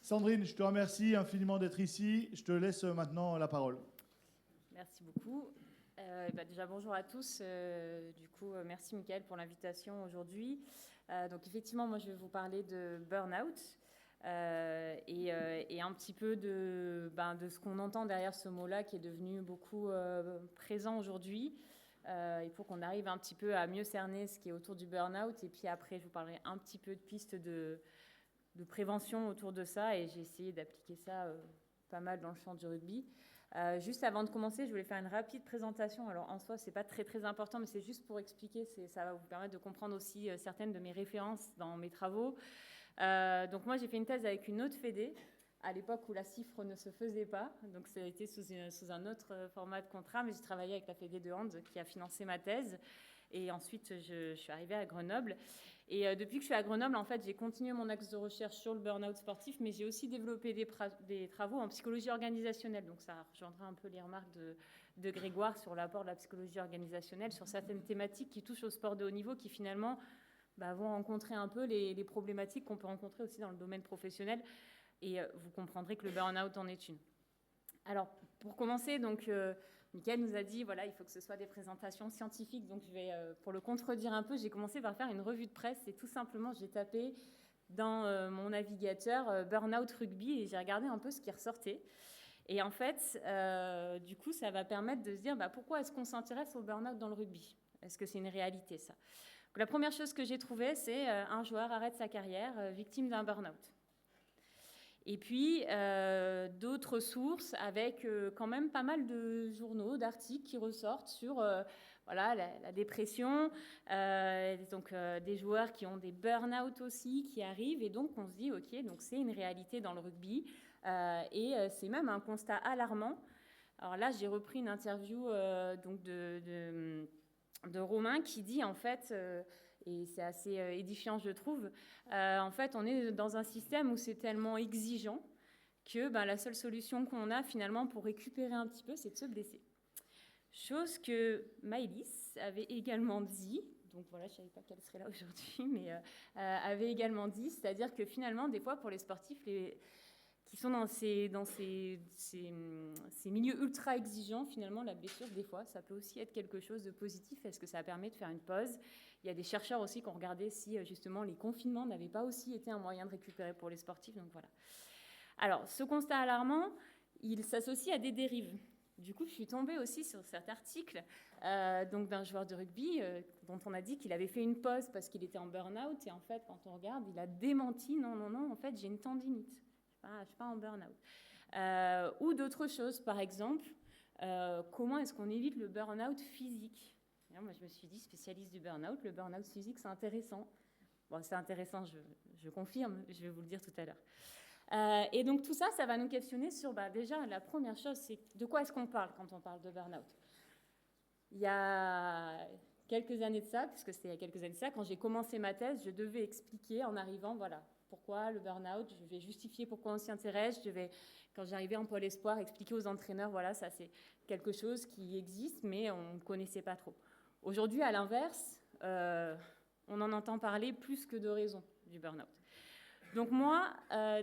Sandrine, je te remercie infiniment d'être ici. Je te laisse maintenant la parole. Merci beaucoup. Déjà, bonjour à tous. Merci Mickaël pour l'invitation aujourd'hui. Donc effectivement, moi je vais vous parler de burn-out et un petit peu de ce qu'on entend derrière ce mot-là qui est devenu beaucoup présent aujourd'hui. Il faut qu'on arrive un petit peu à mieux cerner ce qui est autour du burn-out. Et puis après, je vous parlerai un petit peu de pistes de prévention autour de ça. Et j'ai essayé d'appliquer ça pas mal dans le champ du rugby. Juste avant de commencer, je voulais faire une rapide présentation. Alors en soi, c'est pas très important, mais c'est juste pour expliquer. Ça va vous permettre de comprendre aussi certaines de mes références dans mes travaux. Donc moi, j'ai fait une thèse avec une autre fédé à l'époque où la CIFRE ne se faisait pas. Donc ça a été sous un autre format de contrat, mais j'ai travaillé avec la fédé de hand qui a financé ma thèse. Et ensuite, je suis arrivée à Grenoble. Et depuis que je suis à Grenoble, en fait, j'ai continué mon axe de recherche sur le burn-out sportif, mais j'ai aussi développé des travaux en psychologie organisationnelle. Donc ça rejoindra un peu les remarques de Grégoire sur l'apport de la psychologie organisationnelle, sur certaines thématiques qui touchent au sport de haut niveau, qui finalement vont rencontrer un peu les problématiques qu'on peut rencontrer aussi dans le domaine professionnel. Et vous comprendrez que le burn-out en est une. Alors, pour commencer, donc, Mickaël nous a dit, voilà, il faut que ce soit des présentations scientifiques. Donc, je vais, pour le contredire un peu, j'ai commencé par faire une revue de presse. Et tout simplement, j'ai tapé dans mon navigateur Burnout Rugby et j'ai regardé un peu ce qui ressortait. Et en fait, du coup, ça va permettre de se dire, pourquoi est-ce qu'on s'intéresse au burn-out dans le rugby ? Est-ce que c'est une réalité, ça ? Donc, la première chose que j'ai trouvée, c'est un joueur arrête sa carrière victime d'un burn-out. Et puis, d'autres sources avec quand même pas mal de journaux, d'articles qui ressortent sur la dépression, des joueurs qui ont des burn-out aussi, qui arrivent. Et donc, on se dit, OK, donc c'est une réalité dans le rugby. Et c'est même un constat alarmant. Alors là, j'ai repris une interview de Romain qui dit, en fait... et c'est assez édifiant, je trouve. En fait, on est dans un système où c'est tellement exigeant que la seule solution qu'on a finalement pour récupérer un petit peu, c'est de se blesser. Chose que Maëlys avait également dit, donc voilà, je ne savais pas qu'elle serait là aujourd'hui, mais avait également dit, c'est-à-dire que finalement, des fois, pour les sportifs, qui sont dans ces milieux ultra exigeants, finalement, la blessure, des fois, ça peut aussi être quelque chose de positif. Est-ce que ça permet de faire une pause ? Il y a des chercheurs aussi qui ont regardé si, justement, les confinements n'avaient pas aussi été un moyen de récupérer pour les sportifs. Donc, voilà. Alors, ce constat alarmant, il s'associe à des dérives. Du coup, je suis tombée aussi sur cet article d'un joueur de rugby dont on a dit qu'il avait fait une pause parce qu'il était en burn-out. Et en fait, quand on regarde, il a démenti, non, en fait, j'ai une tendinite. Je ne suis pas en burn-out. Ou d'autres choses, par exemple, comment est-ce qu'on évite le burn-out physique ? Alors, moi, je me suis dit, spécialiste du burn-out, le burn-out physique, c'est intéressant. Bon, c'est intéressant, je confirme, je vais vous le dire tout à l'heure. Et donc, tout ça, ça va nous questionner sur, déjà, la première chose, c'est de quoi est-ce qu'on parle quand on parle de burn-out ? Il y a quelques années de ça, puisque c'était il y a quelques années de ça, quand j'ai commencé ma thèse, je devais expliquer en arrivant, voilà, pourquoi le burn-out, je vais justifier pourquoi on s'y intéresse, quand j'arrivais en Pôle Espoir, expliquer aux entraîneurs, voilà, ça c'est quelque chose qui existe, mais on ne connaissait pas trop. Aujourd'hui, à l'inverse, on en entend parler plus que de raison du burn-out. Donc moi,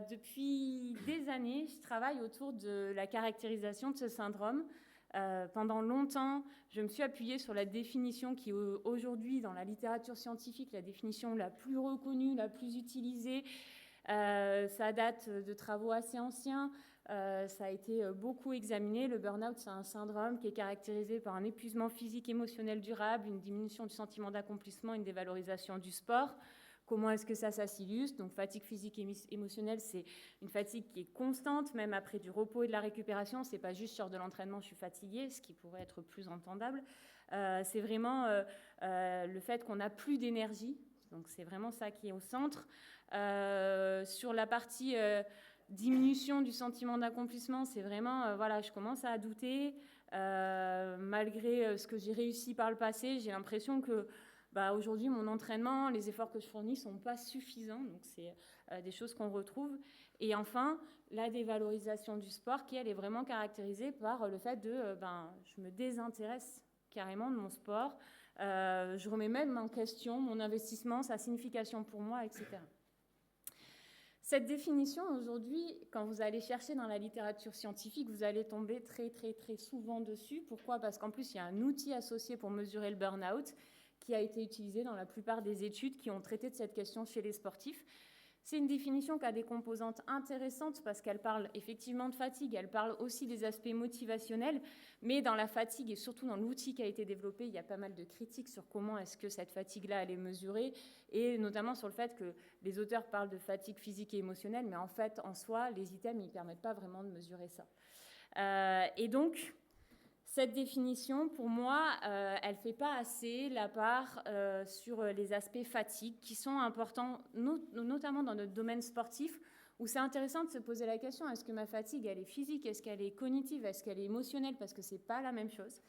depuis des années, je travaille autour de la caractérisation de ce syndrome. Pendant longtemps, je me suis appuyée sur la définition qui est aujourd'hui dans la littérature scientifique, la définition la plus reconnue, la plus utilisée. Ça date de travaux assez anciens. Ça a été beaucoup examiné. Le burn-out, c'est un syndrome qui est caractérisé par un épuisement physique émotionnel durable, une diminution du sentiment d'accomplissement, une dévalorisation du sport. Comment est-ce que ça s'illustre ? Donc, fatigue physique et émotionnelle, c'est une fatigue qui est constante, même après du repos et de la récupération. C'est pas juste sur de l'entraînement, je suis fatiguée, ce qui pourrait être plus entendable. C'est vraiment le fait qu'on n'a plus d'énergie. Donc, c'est vraiment ça qui est au centre. Sur la partie diminution du sentiment d'accomplissement, c'est vraiment, je commence à douter. Malgré ce que j'ai réussi par le passé, j'ai l'impression que aujourd'hui, mon entraînement, les efforts que je fournis ne sont pas suffisants. Donc, c'est des choses qu'on retrouve. Et enfin, la dévalorisation du sport, qui, elle, est vraiment caractérisée par le fait de je me désintéresse carrément de mon sport. Je remets même en question mon investissement, sa signification pour moi, etc. Cette définition, aujourd'hui, quand vous allez chercher dans la littérature scientifique, vous allez tomber très, très, très souvent dessus. Pourquoi? Parce qu'en plus, il y a un outil associé pour mesurer le burn-out qui a été utilisé dans la plupart des études qui ont traité de cette question chez les sportifs. C'est une définition qui a des composantes intéressantes parce qu'elle parle effectivement de fatigue, elle parle aussi des aspects motivationnels, mais dans la fatigue et surtout dans l'outil qui a été développé, il y a pas mal de critiques sur comment est-ce que cette fatigue-là, elle est mesurée, et notamment sur le fait que les auteurs parlent de fatigue physique et émotionnelle, mais en fait, en soi, les items, ils ne permettent pas vraiment de mesurer ça. Et donc, cette définition, pour moi, elle ne fait pas assez la part sur les aspects fatigue qui sont importants, notamment dans notre domaine sportif, où c'est intéressant de se poser la question, est-ce que ma fatigue, elle est physique, est-ce qu'elle est cognitive, est-ce qu'elle est émotionnelle, parce que ce n'est pas la même chose.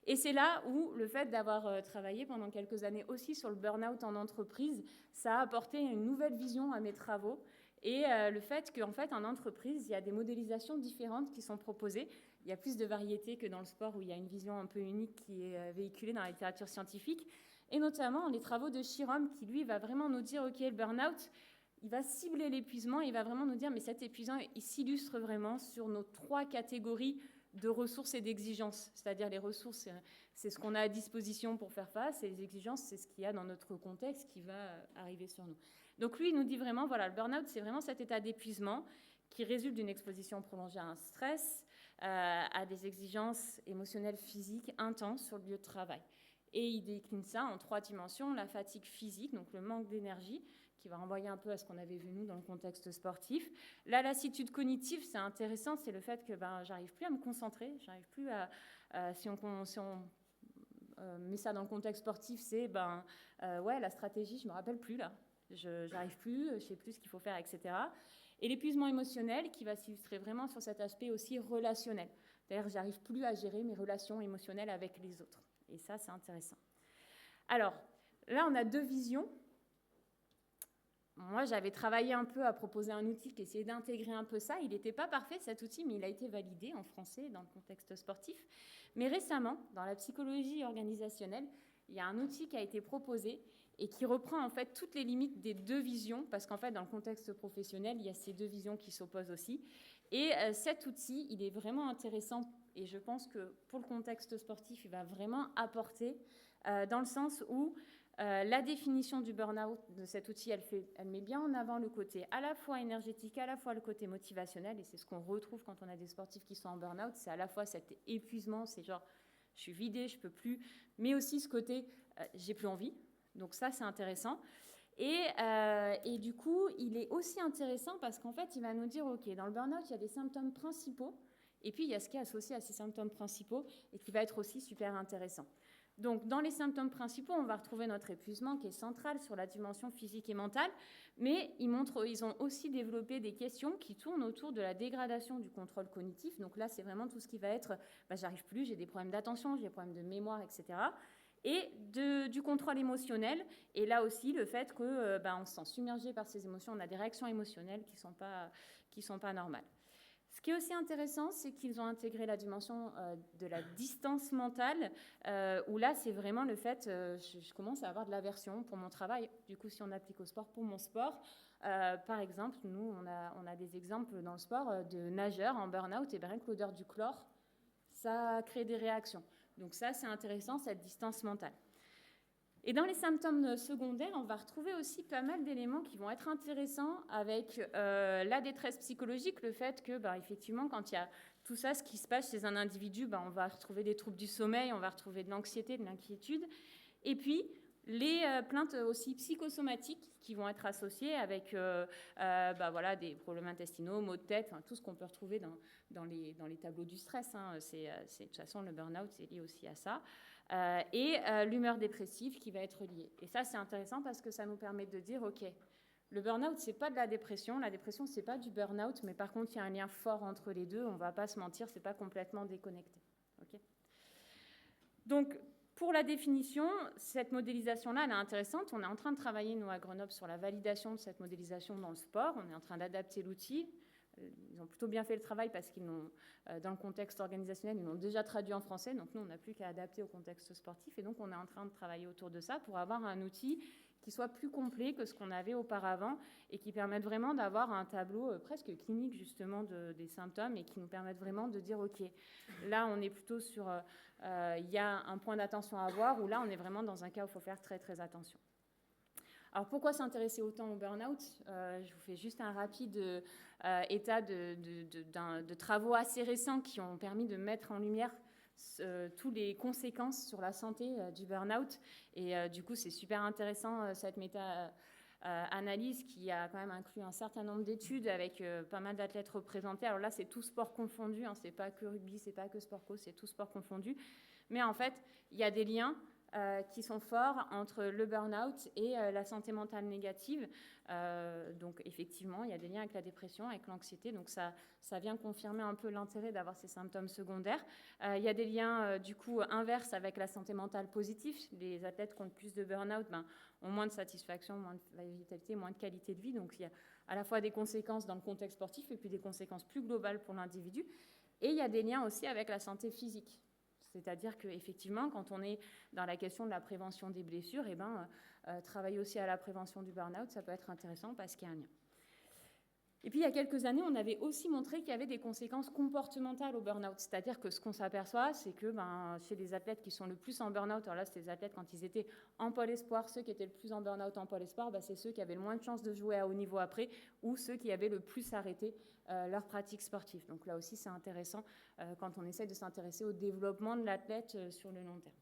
Et c'est là où le fait d'avoir travaillé pendant quelques années aussi sur le burn-out en entreprise, ça a apporté une nouvelle vision à mes travaux. Et le fait qu'en fait, en entreprise, il y a des modélisations différentes qui sont proposées. Il y a plus de variété que dans le sport où il y a une vision un peu unique qui est véhiculée dans la littérature scientifique. Et notamment les travaux de Chirom qui, lui, va vraiment nous dire, OK, le burn-out, il va cibler l'épuisement, il va vraiment nous dire, mais cet épuisement, il s'illustre vraiment sur nos 3 catégories de ressources et d'exigences. C'est-à-dire les ressources, c'est ce qu'on a à disposition pour faire face, et les exigences, c'est ce qu'il y a dans notre contexte qui va arriver sur nous. Donc lui, il nous dit vraiment, voilà, le burn-out, c'est vraiment cet état d'épuisement qui résulte d'une exposition prolongée à un stress, à des exigences émotionnelles physiques intenses sur le lieu de travail. Et il décline ça en 3 dimensions, la fatigue physique, donc le manque d'énergie, qui va renvoyer un peu à ce qu'on avait vu nous dans le contexte sportif. La lassitude cognitive, c'est intéressant, c'est le fait que j'arrive plus à me concentrer, j'arrive plus à... si on met ça dans le contexte sportif, c'est ouais, la stratégie, je me rappelle plus là, j'arrive plus, je sais plus ce qu'il faut faire, etc. Et l'épuisement émotionnel qui va s'illustrer vraiment sur cet aspect aussi relationnel. D'ailleurs, j'arrive plus à gérer mes relations émotionnelles avec les autres. Et ça, c'est intéressant. Alors, là, on a 2 visions. Moi, j'avais travaillé un peu à proposer un outil qui essayait d'intégrer un peu ça. Il n'était pas parfait, cet outil, mais il a été validé en français dans le contexte sportif. Mais récemment, dans la psychologie organisationnelle, il y a un outil qui a été proposé et qui reprend en fait toutes les limites des 2 visions, parce qu'en fait, dans le contexte professionnel, il y a ces 2 visions qui s'opposent aussi. Et cet outil, il est vraiment intéressant, et je pense que pour le contexte sportif, il va vraiment apporter, dans le sens où la définition du burn-out de cet outil, elle met bien en avant le côté à la fois énergétique, à la fois le côté motivationnel, et c'est ce qu'on retrouve quand on a des sportifs qui sont en burn-out, c'est à la fois cet épuisement, c'est genre je suis vidée, je peux plus, mais aussi ce côté j'ai plus envie. Donc ça, c'est intéressant. Et du coup, il est aussi intéressant parce qu'en fait, il va nous dire, OK, dans le burn-out, il y a des symptômes principaux, et puis il y a ce qui est associé à ces symptômes principaux, et qui va être aussi super intéressant. Donc, dans les symptômes principaux, on va retrouver notre épuisement qui est central sur la dimension physique et mentale, mais ils ont aussi développé des questions qui tournent autour de la dégradation du contrôle cognitif. Donc là, c'est vraiment tout ce qui va être, j'arrive plus, j'ai des problèmes d'attention, j'ai des problèmes de mémoire, etc. Et du contrôle émotionnel, et là aussi le fait que on se sent submergé par ces émotions, on a des réactions émotionnelles qui sont pas normales. Ce qui est aussi intéressant, c'est qu'ils ont intégré la dimension de la distance mentale, où là, c'est vraiment le fait, je commence à avoir de l'aversion pour mon travail. Du coup, si on applique au sport, pour mon sport, par exemple, nous, on a des exemples dans le sport de nageurs en burn-out, et rien que l'odeur du chlore, ça crée des réactions. Donc ça, c'est intéressant, cette distance mentale. Et dans les symptômes secondaires, on va retrouver aussi pas mal d'éléments qui vont être intéressants avec la détresse psychologique, le fait que, effectivement, quand il y a tout ça, ce qui se passe chez un individu, on va retrouver des troubles du sommeil, on va retrouver de l'anxiété, de l'inquiétude. Et puis, les plaintes aussi psychosomatiques qui vont être associées avec des problèmes intestinaux, maux de tête, tout ce qu'on peut retrouver dans les tableaux du stress. De toute façon, le burn-out, c'est lié aussi à ça. Et l'humeur dépressive qui va être liée. Et ça, c'est intéressant parce que ça nous permet de dire, OK, le burn-out, c'est pas de la dépression, c'est pas du burn-out, mais par contre, il y a un lien fort entre les deux, on va pas se mentir, c'est pas complètement déconnecté. OK ? Donc, pour la définition, cette modélisation-là, elle est intéressante. On est en train de travailler, nous, à Grenoble, sur la validation de cette modélisation dans le sport. On est en train d'adapter l'outil. Ils ont plutôt bien fait le travail parce qu'ils l'ont, dans le contexte organisationnel, ils l'ont déjà traduit en français. Donc, nous, on n'a plus qu'à adapter au contexte sportif. Et donc, on est en train de travailler autour de ça pour avoir un outil qui soient plus complets que ce qu'on avait auparavant et qui permettent vraiment d'avoir un tableau presque clinique justement des symptômes et qui nous permettent vraiment de dire ok, là on est plutôt sur, il y a un point d'attention à avoir, ou là on est vraiment dans un cas où il faut faire très très attention. Alors pourquoi s'intéresser autant au burn-out? Je vous fais juste un rapide état de travaux assez récents qui ont permis de mettre en lumière toutes les conséquences sur la santé du burn-out. Et du coup, c'est super intéressant cette méta-analyse qui a quand même inclus un certain nombre d'études avec pas mal d'athlètes représentés. Alors là, c'est tout sport confondu, hein, c'est pas que rugby, c'est pas que sport co, c'est tout sport confondu. Mais en fait, il y a des liens qui sont forts entre le burn-out et la santé mentale négative. Donc effectivement, il y a des liens avec la dépression, avec l'anxiété, donc ça vient confirmer un peu l'intérêt d'avoir ces symptômes secondaires. Il y a des liens du coup inverses avec la santé mentale positive. Les athlètes qui ont le plus de burn-out ont moins de satisfaction, moins de vitalité, moins de qualité de vie. Donc il y a à la fois des conséquences dans le contexte sportif et puis des conséquences plus globales pour l'individu. Et il y a des liens aussi avec la santé physique. C'est-à-dire qu'effectivement, quand on est dans la question de la prévention des blessures, travailler aussi à la prévention du burn-out, ça peut être intéressant parce qu'il y a un lien. Et puis, il y a quelques années, on avait aussi montré qu'il y avait des conséquences comportementales au burn-out. C'est-à-dire que ce qu'on s'aperçoit, c'est que chez les athlètes qui sont le plus en burn-out, alors là, c'était les athlètes quand ils étaient en pôle espoir, ceux qui étaient le plus en burn-out en pôle espoir, c'est ceux qui avaient le moins de chances de jouer à haut niveau après, ou ceux qui avaient le plus arrêté leur pratique sportive. Donc là aussi, c'est intéressant quand on essaie de s'intéresser au développement de l'athlète sur le long terme.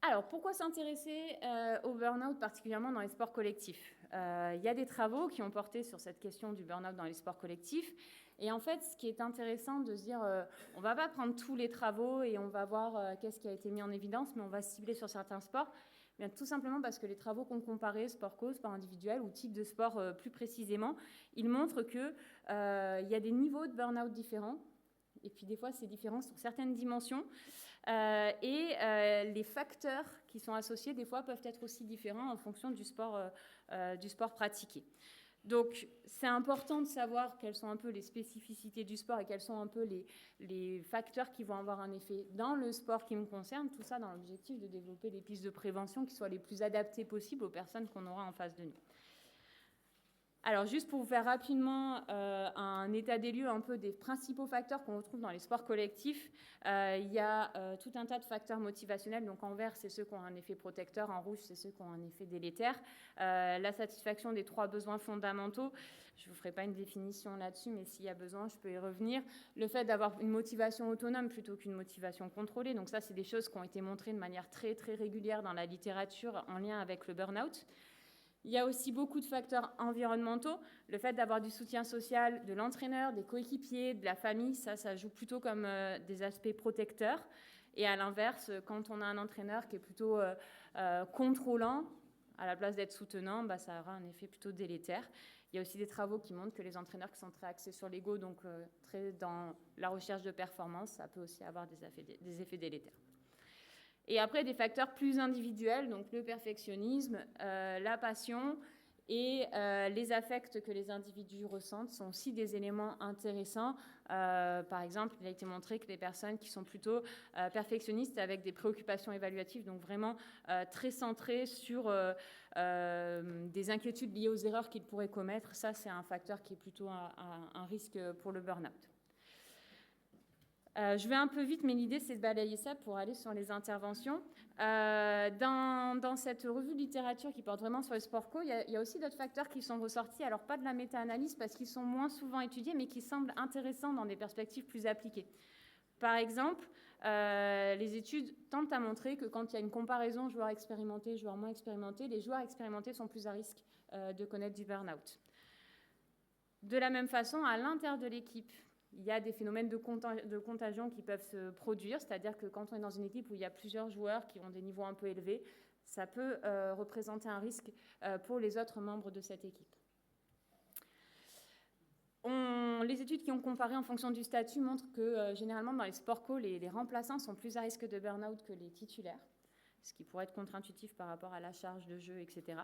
Alors, pourquoi s'intéresser au burn-out, particulièrement dans les sports collectifs? Il y a des travaux qui ont porté sur cette question du burn-out dans les sports collectifs. Et en fait, ce qui est intéressant de se dire, on ne va pas prendre tous les travaux et on va voir qu'est-ce qui a été mis en évidence, mais on va cibler sur certains sports. Bien, tout simplement parce que les travaux qu'on comparait, sport co, sport individuel ou type de sport plus précisément, ils montrent qu'il y a des niveaux de burn-out différents. Et puis des fois, c'est différent sur certaines dimensions. Les facteurs qui sont associés, des fois, peuvent être aussi différents en fonction du sport pratiqué. Donc, c'est important de savoir quelles sont un peu les spécificités du sport et quels sont un peu les facteurs qui vont avoir un effet dans le sport qui me concerne. Tout ça dans l'objectif de développer des pistes de prévention qui soient les plus adaptées possibles aux personnes qu'on aura en face de nous. Alors, juste pour vous faire rapidement un état des lieux un peu des principaux facteurs qu'on retrouve dans les sports collectifs, il y a tout un tas de facteurs motivationnels. Donc, en vert, c'est ceux qui ont un effet protecteur. En rouge, c'est ceux qui ont un effet délétère. La satisfaction des 3 besoins fondamentaux. Je ne vous ferai pas une définition là-dessus, mais s'il y a besoin, je peux y revenir. Le fait d'avoir une motivation autonome plutôt qu'une motivation contrôlée. Donc, ça, c'est des choses qui ont été montrées de manière très, très régulière dans la littérature en lien avec le burn-out. Il y a aussi beaucoup de facteurs environnementaux. Le fait d'avoir du soutien social de l'entraîneur, des coéquipiers, de la famille, ça joue plutôt comme des aspects protecteurs. Et à l'inverse, quand on a un entraîneur qui est plutôt contrôlant, à la place d'être soutenant, ça aura un effet plutôt délétère. Il y a aussi des travaux qui montrent que les entraîneurs qui sont très axés sur l'ego, donc très dans la recherche de performance, ça peut aussi avoir des effets délétères. Et après, des facteurs plus individuels, donc le perfectionnisme, la passion et les affects que les individus ressentent sont aussi des éléments intéressants. Par exemple, il a été montré que les personnes qui sont plutôt perfectionnistes avec des préoccupations évaluatives, donc vraiment très centrées sur des inquiétudes liées aux erreurs qu'ils pourraient commettre, ça c'est un facteur qui est plutôt un risque pour le burn-out. Je vais un peu vite, mais l'idée, c'est de balayer ça pour aller sur les interventions. Dans cette revue de littérature qui porte vraiment sur les sports co, il y a aussi d'autres facteurs qui sont ressortis, alors pas de la méta-analyse parce qu'ils sont moins souvent étudiés, mais qui semblent intéressants dans des perspectives plus appliquées. Par exemple, les études tentent à montrer que quand il y a une comparaison joueurs expérimentés, joueurs moins expérimentés, les joueurs expérimentés sont plus à risque de connaître du burn-out. De la même façon, à l'intérieur de l'équipe, il y a des phénomènes de contagion qui peuvent se produire, c'est-à-dire que quand on est dans une équipe où il y a plusieurs joueurs qui ont des niveaux un peu élevés, ça peut représenter un risque pour les autres membres de cette équipe. Les études qui ont comparé en fonction du statut montrent que généralement dans les sports co, les remplaçants sont plus à risque de burn-out que les titulaires, ce qui pourrait être contre-intuitif par rapport à la charge de jeu, etc.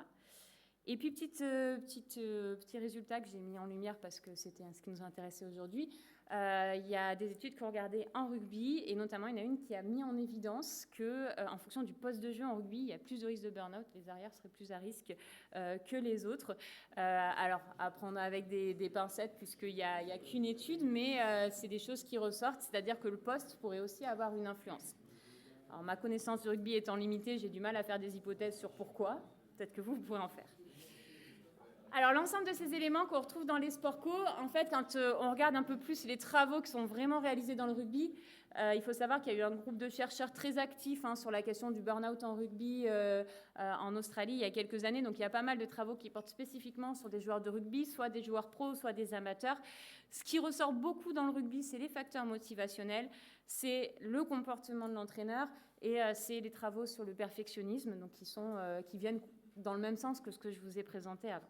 Et puis, petit résultat que j'ai mis en lumière parce que c'était ce qui nous intéressait aujourd'hui. il y a des études qui ont regardé en rugby, et notamment il y en a une qui a mis en évidence que, en fonction du poste de jeu en rugby, il y a plus de risque de burn-out, les arrières seraient plus à risque que les autres. Alors, à prendre avec des pincettes, puisqu'il n'y a qu'une étude, mais c'est des choses qui ressortent, c'est-à-dire que le poste pourrait aussi avoir une influence. Alors, ma connaissance du rugby étant limitée, j'ai du mal à faire des hypothèses sur pourquoi. Peut-être que vous pourrez en faire. Alors, l'ensemble de ces éléments qu'on retrouve dans les sports co, en fait, quand on regarde un peu plus les travaux qui sont vraiment réalisés dans le rugby, il faut savoir qu'il y a eu un groupe de chercheurs très actifs sur la question du burn-out en rugby en Australie il y a quelques années. Donc, il y a pas mal de travaux qui portent spécifiquement sur des joueurs de rugby, soit des joueurs pros, soit des amateurs. Ce qui ressort beaucoup dans le rugby, c'est les facteurs motivationnels, c'est le comportement de l'entraîneur et c'est les travaux sur le perfectionnisme, donc qui viennent dans le même sens que ce que je vous ai présenté avant.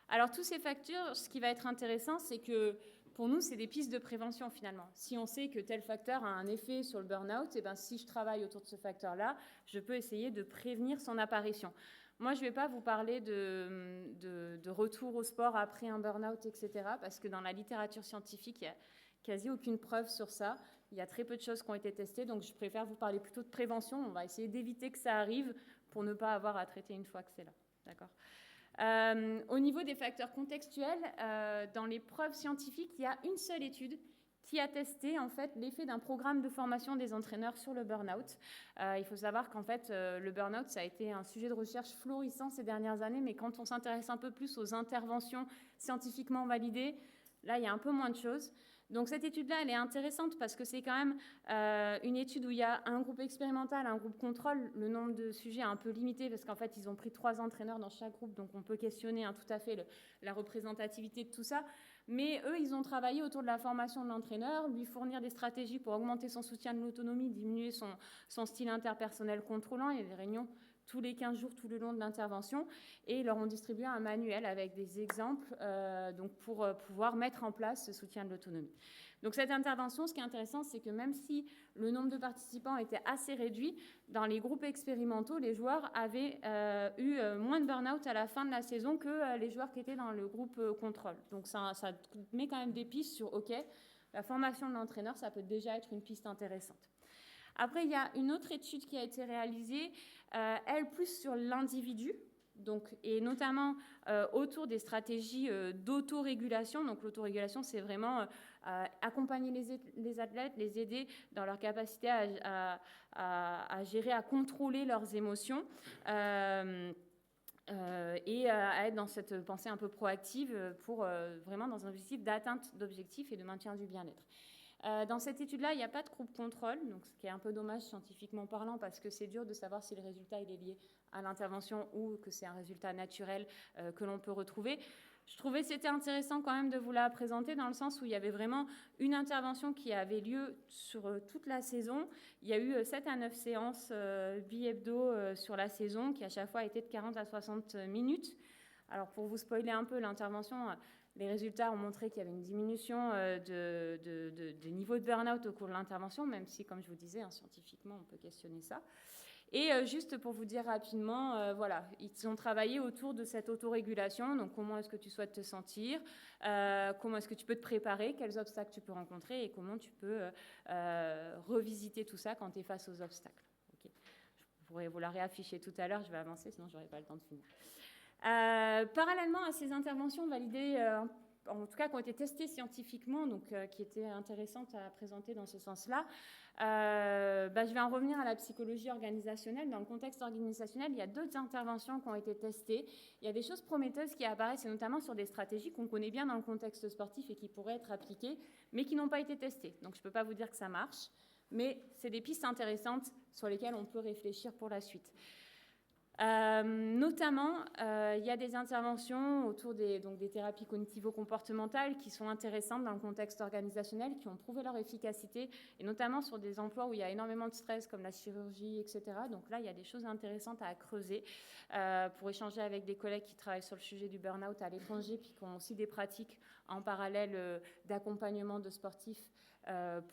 Alors, tous ces facteurs, ce qui va être intéressant, c'est que pour nous, c'est des pistes de prévention finalement. Si on sait que tel facteur a un effet sur le burn-out, et bien, si je travaille autour de ce facteur-là, je peux essayer de prévenir son apparition. Moi, je ne vais pas vous parler de retour au sport après un burn-out, etc., parce que dans la littérature scientifique, il n'y a quasi aucune preuve sur ça. Il y a très peu de choses qui ont été testées, donc je préfère vous parler plutôt de prévention. On va essayer d'éviter que ça arrive pour ne pas avoir à traiter une fois que c'est là. D'accord ? Au niveau des facteurs contextuels, dans les preuves scientifiques, il y a une seule étude qui a testé en fait l'effet d'un programme de formation des entraîneurs sur le burn-out. Il faut savoir qu'en fait le burn-out ça a été un sujet de recherche florissant ces dernières années, mais quand on s'intéresse un peu plus aux interventions scientifiquement validées, là il y a un peu moins de choses. Donc cette étude-là, elle est intéressante parce que c'est quand même une étude où il y a un groupe expérimental, un groupe contrôle. Le nombre de sujets est un peu limité parce qu'en fait, ils ont pris 3 entraîneurs dans chaque groupe, donc on peut questionner tout à fait la représentativité de tout ça. Mais eux, ils ont travaillé autour de la formation de l'entraîneur, lui fournir des stratégies pour augmenter son soutien de l'autonomie, diminuer son style interpersonnel contrôlant. Il y a des réunions tous les 15 jours tout le long de l'intervention, et ils leur ont distribué un manuel avec des exemples donc pour pouvoir mettre en place ce soutien de l'autonomie. Donc cette intervention, ce qui est intéressant, c'est que même si le nombre de participants était assez réduit, dans les groupes expérimentaux, les joueurs avaient eu moins de burn-out à la fin de la saison que les joueurs qui étaient dans le groupe contrôle. Donc ça met quand même des pistes sur, OK, la formation de l'entraîneur, ça peut déjà être une piste intéressante. Après, il y a une autre étude qui a été réalisée, elle plus sur l'individu, donc, et notamment autour des stratégies d'autorégulation. Donc l'autorégulation, c'est vraiment accompagner les athlètes, les aider dans leur capacité à gérer, à contrôler leurs émotions. Et à être dans cette pensée un peu proactive pour vraiment dans un objectif d'atteinte d'objectifs et de maintien du bien-être. Dans cette étude-là, il n'y a pas de groupe contrôle, donc ce qui est un peu dommage scientifiquement parlant, parce que c'est dur de savoir si le résultat il est lié à l'intervention ou que c'est un résultat naturel que l'on peut retrouver. Je trouvais que c'était intéressant quand même de vous la présenter dans le sens où il y avait vraiment une intervention qui avait lieu sur toute la saison. Il y a eu 7 à 9 séances bi-hebdo sur la saison qui à chaque fois étaient de 40 à 60 minutes. Alors pour vous spoiler un peu l'intervention, les résultats ont montré qu'il y avait une diminution du niveau de burn-out au cours de l'intervention, même si, comme je vous disais, scientifiquement, on peut questionner ça. Et juste pour vous dire rapidement, voilà, ils ont travaillé autour de cette autorégulation. Donc, comment est-ce que tu souhaites te sentir, comment est-ce que tu peux te préparer, quels obstacles tu peux rencontrer et comment tu peux revisiter tout ça quand tu es face aux obstacles. Okay. Je pourrais vous la réafficher tout à l'heure, je vais avancer, sinon je n'aurai pas le temps de finir. Parallèlement à ces interventions validées, en tout cas qui ont été testées scientifiquement, donc qui étaient intéressantes à présenter dans ce sens-là, je vais en revenir à la psychologie organisationnelle. Dans le contexte organisationnel, il y a d'autres interventions qui ont été testées. Il y a des choses prometteuses qui apparaissent, et notamment sur des stratégies qu'on connaît bien dans le contexte sportif et qui pourraient être appliquées, mais qui n'ont pas été testées. Donc je ne peux pas vous dire que ça marche, mais c'est des pistes intéressantes sur lesquelles on peut réfléchir pour la suite. Notamment, il y a des interventions autour des thérapies cognitivo-comportementales qui sont intéressantes dans le contexte organisationnel, qui ont prouvé leur efficacité, et notamment sur des emplois où il y a énormément de stress, comme la chirurgie, etc. Donc là, il y a des choses intéressantes à creuser pour échanger avec des collègues qui travaillent sur le sujet du burn-out à l'étranger, puis qui ont aussi des pratiques en parallèle d'accompagnement de sportifs.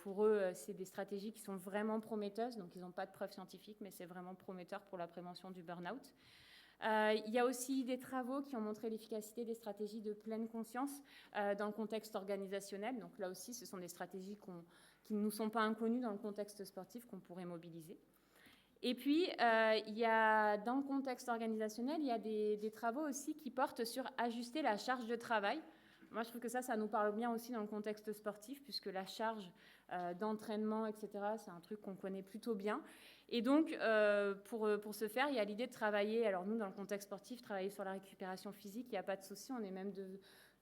Pour eux, c'est des stratégies qui sont vraiment prometteuses, donc ils n'ont pas de preuves scientifiques, mais c'est vraiment prometteur pour la prévention du burn-out. Il y a aussi des travaux qui ont montré l'efficacité des stratégies de pleine conscience dans le contexte organisationnel. Donc là aussi, ce sont des stratégies qui ne nous sont pas inconnues dans le contexte sportif qu'on pourrait mobiliser. Et puis, il y a, dans le contexte organisationnel, il y a des travaux aussi qui portent sur ajuster la charge de travail. Moi, je trouve que ça nous parle bien aussi dans le contexte sportif, puisque la charge d'entraînement, etc., c'est un truc qu'on connaît plutôt bien. Et donc, pour ce faire, il y a l'idée de travailler, alors nous, dans le contexte sportif, travailler sur la récupération physique, il n'y a pas de souci, on est même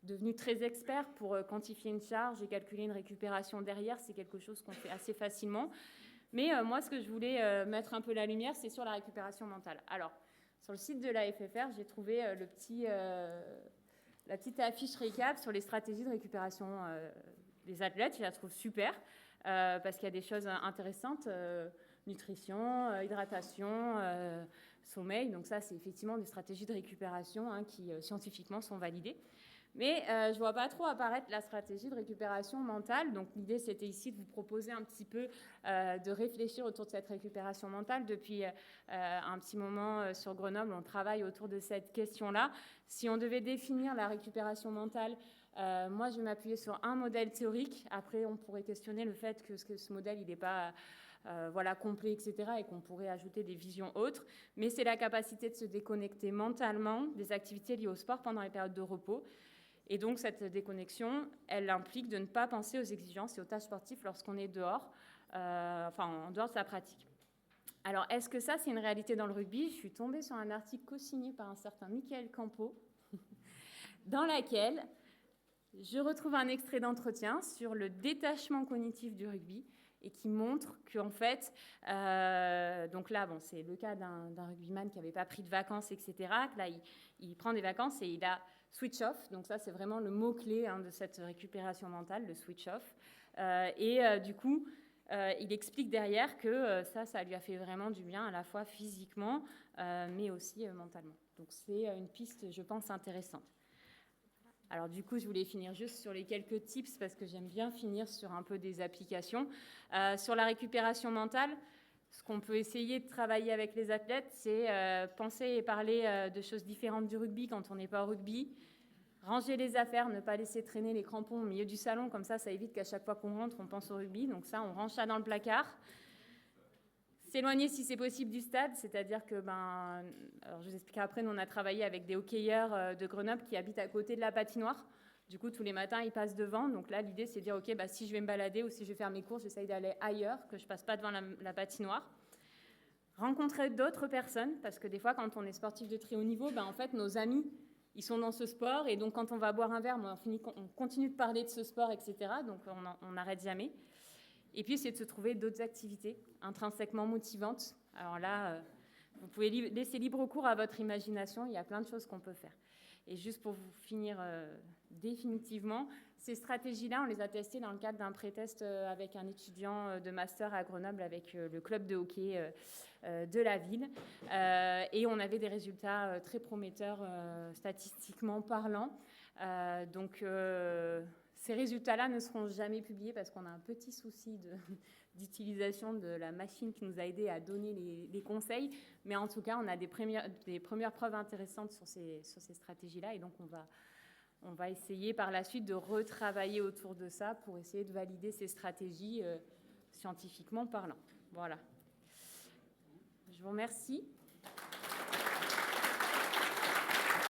devenus très experts pour quantifier une charge et calculer une récupération derrière, c'est quelque chose qu'on fait assez facilement. Mais moi, ce que je voulais mettre un peu la lumière, c'est sur la récupération mentale. Alors, sur le site de la FFR, j'ai trouvé la petite affiche récap sur les stratégies de récupération des athlètes. Je la trouve super, parce qu'il y a des choses intéressantes, nutrition, hydratation, sommeil. Donc ça, c'est effectivement des stratégies de récupération qui scientifiquement sont validées. Mais je ne vois pas trop apparaître la stratégie de récupération mentale. Donc l'idée, c'était ici de vous proposer un petit peu de réfléchir autour de cette récupération mentale. Depuis un petit moment sur Grenoble, on travaille autour de cette question-là. Si on devait définir la récupération mentale, moi, je vais m'appuyer sur un modèle théorique. Après, on pourrait questionner le fait que ce modèle, il n'est pas complet, etc., et qu'on pourrait ajouter des visions autres. Mais c'est la capacité de se déconnecter mentalement des activités liées au sport pendant les périodes de repos. Et donc, cette déconnexion, elle implique de ne pas penser aux exigences et aux tâches sportives lorsqu'on est dehors, en dehors de sa pratique. Alors, est-ce que ça, c'est une réalité dans le rugby ? Je suis tombée sur un article co-signé par un certain Michael Campo, dans laquelle je retrouve un extrait d'entretien sur le détachement cognitif du rugby et qui montre qu'en fait, donc là, bon, c'est le cas d'un rugbyman qui n'avait pas pris de vacances, etc. Là, il prend des vacances et il a switch off. Donc ça, c'est vraiment le mot-clé de cette récupération mentale, le switch off. Du coup, il explique derrière que ça lui a fait vraiment du bien, à la fois physiquement, mais aussi mentalement. Donc c'est une piste, je pense, intéressante. Alors du coup, je voulais finir juste sur les quelques tips parce que j'aime bien finir sur un peu des applications. Sur la récupération mentale, ce qu'on peut essayer de travailler avec les athlètes, c'est penser et parler de choses différentes du rugby quand on n'est pas au rugby. Ranger les affaires, ne pas laisser traîner les crampons au milieu du salon, comme ça évite qu'à chaque fois qu'on rentre, on pense au rugby. Donc ça, on range ça dans le placard. S'éloigner si c'est possible du stade, c'est-à-dire que, alors je vous expliquerai après, nous on a travaillé avec des hockeyeurs de Grenoble qui habitent à côté de la patinoire. Du coup, tous les matins, ils passent devant. Donc là, l'idée, c'est de dire, OK, si je vais me balader ou si je vais faire mes courses, j'essaye d'aller ailleurs, que je ne passe pas devant la patinoire. Rencontrer d'autres personnes, parce que des fois, quand on est sportif de très haut niveau, en fait, nos amis, ils sont dans ce sport. Et donc, quand on va boire un verre, on continue de parler de ce sport, etc. Donc, on n'arrête jamais. Et puis, c'est de se trouver d'autres activités intrinsèquement motivantes. Alors là, vous pouvez laisser libre cours à votre imagination. Il y a plein de choses qu'on peut faire. Et juste pour vous finir définitivement, ces stratégies-là, on les a testées dans le cadre d'un pré-test avec un étudiant de master à Grenoble avec le club de hockey de la ville. Et on avait des résultats très prometteurs statistiquement parlant. Ces résultats-là ne seront jamais publiés parce qu'on a un petit souci d'utilisation de la machine qui nous a aidé à donner les conseils. Mais en tout cas, on a des premières preuves intéressantes sur ces stratégies-là. Et donc, on va essayer par la suite de retravailler autour de ça pour essayer de valider ces stratégies scientifiquement parlant. Voilà. Je vous remercie.